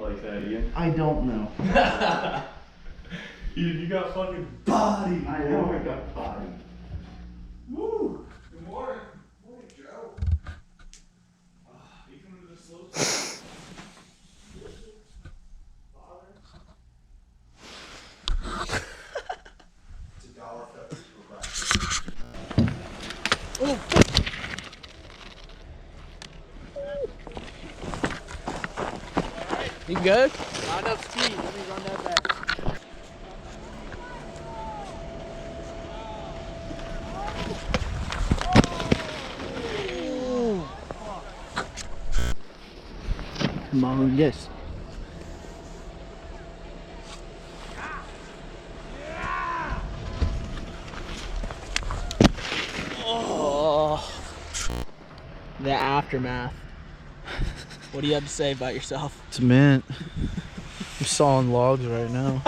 like that, Ian? I don't know. Ian, you got fucking body. I know I got body. Woo! Good morning. Morning, Joe. You coming to the slow side? It's $1.50 per buck. Oh. You good? Not enough tea. Let me run that back. Come on, yes. Oh, the aftermath. What do you have to say about yourself? It's mint. I'm sawing logs right now.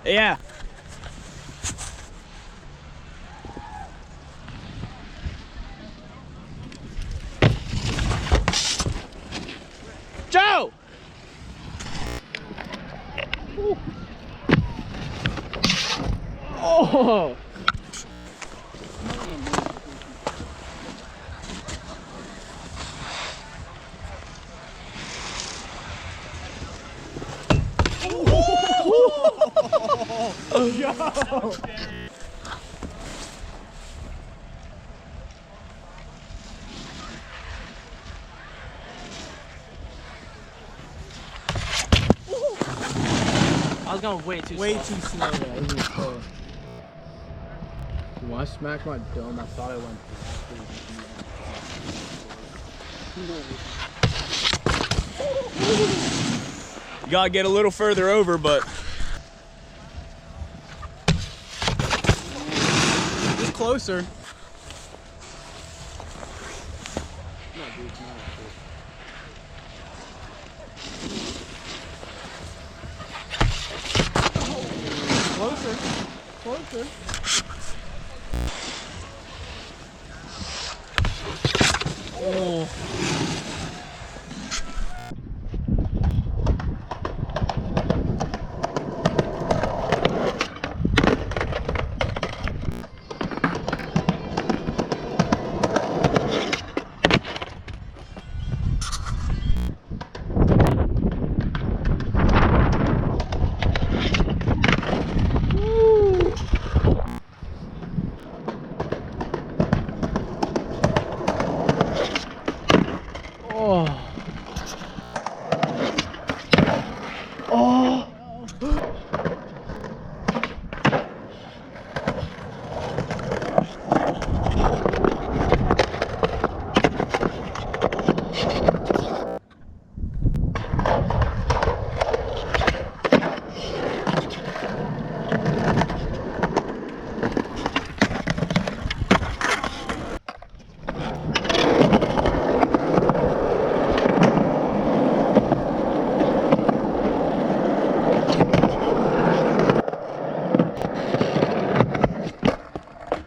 Yeah. Joe! Ooh. Oh! Yo! I was going way too slow. When I smacked my dome, I thought I went You gotta get a little further over, but just closer. Closer. Closer. Oh. Oh.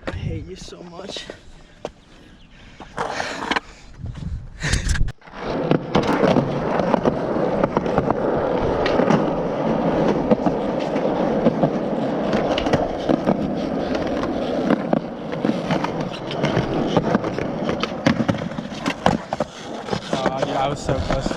I hate you so much. I was so close.